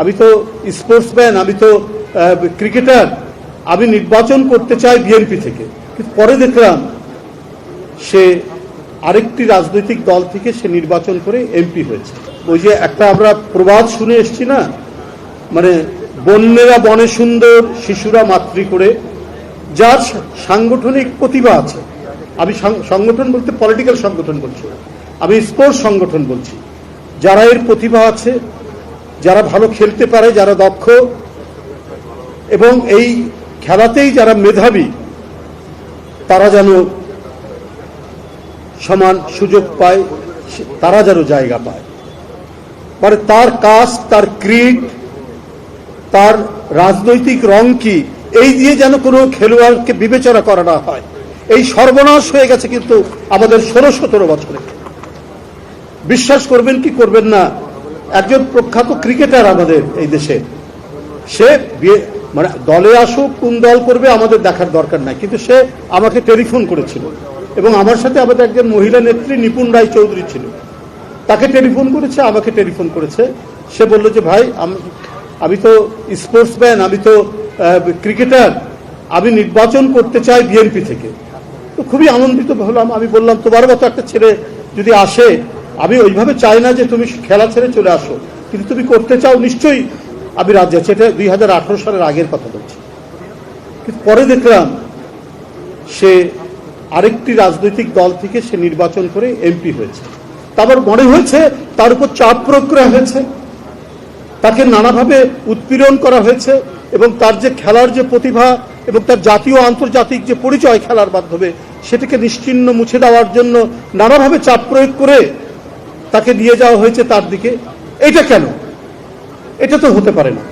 আমি তো স্পোর্টসম্যান, আমি তো ক্রিকেটার, আমি নির্বাচন করতে চাই বিএনপি থেকে। কিন্তু পরে দেখলাম সে আরেকটি রাজনৈতিক দল থেকে সে নির্বাচন করে এমপি হয়েছে। ওই যে একটা আমরা প্রবাদ শুনে এসছি না, মানে বন্যেরা বনে সুন্দর, শিশুরা মাতৃ করে। যার সাংগঠনিক প্রতিভা আছে, আমি সংগঠন বলতে পলিটিক্যাল সংগঠন বলছি, আমি স্পোর্টস সংগঠন বলছি, যারা এর প্রতিভা আছে, যারা ভালো খেলতে পারে, যারা দক্ষ এবং এই খেলাতেই যারা মেধাবী, তারা যেন সমান সুযোগ পায়, তারা যেন জায়গা পায়। মানে তার কাস্ট, তার ক্রিড, তার রাজনৈতিক রং কি, এই দিয়ে যেন কোনো খেলোয়াড়কে বিবেচনা করা না হয়। এই সর্বনাশ হয়ে গেছে কিন্তু আমাদের 16-17 বছরে। বিশ্বাস করবেন কি করবেন না, একজন প্রখ্যাত ক্রিকেটার আমাদের এই দেশে, সে মানে দলে আসুক, কোন দল করবে আমাদের দেখার দরকার নাই, কিন্তু সে আমাকে টেলিফোন করেছিল এবং আমার সাথে আমাদের একজন মহিলা নেত্রী নিপুণ রায় চৌধুরী ছিল, তাকে টেলিফোন করেছে, আমাকে টেলিফোন করেছে। সে বলল যে ভাই, আমি তো স্পোর্টসম্যান, আমি তো ক্রিকেটার, আমি নির্বাচন করতে চাই বিএনপি থেকে। তো খুবই আনন্দিত হলাম। আমি বললাম, তোমার মতো একটা ছেলে যদি আসে, আমি ওইভাবে চাই না যে তুমি খেলা ছেড়ে চলে আসো, কিন্তু তুমি করতে চাও, নিশ্চয়ই আমি রাজি আছি। এটা 2018 সালের আগের কথা বলছি। কিন্তু পরে দেখলাম সে আরেকটি রাজনৈতিক দল থেকে সে নির্বাচন করে এমপি হয়েছে। তারপর মনে হয়েছে তার উপর চাপ প্রয়োগ করা হয়েছে, তাকে নানাভাবে উৎপীড়ন করা হয়েছে এবং তার যে খেলার যে প্রতিভা এবং তার জাতীয় আন্তর্জাতিক যে পরিচয় খেলার মাধ্যমে, সেটাকে নিশ্চিহ্ন মুছে দেওয়ার জন্য নানাভাবে চাপ প্রয়োগ করে তাকে নিয়ে যাওয়া হয়েছে তার দিকে। এটা কেন? এটা তো হতে পারে না।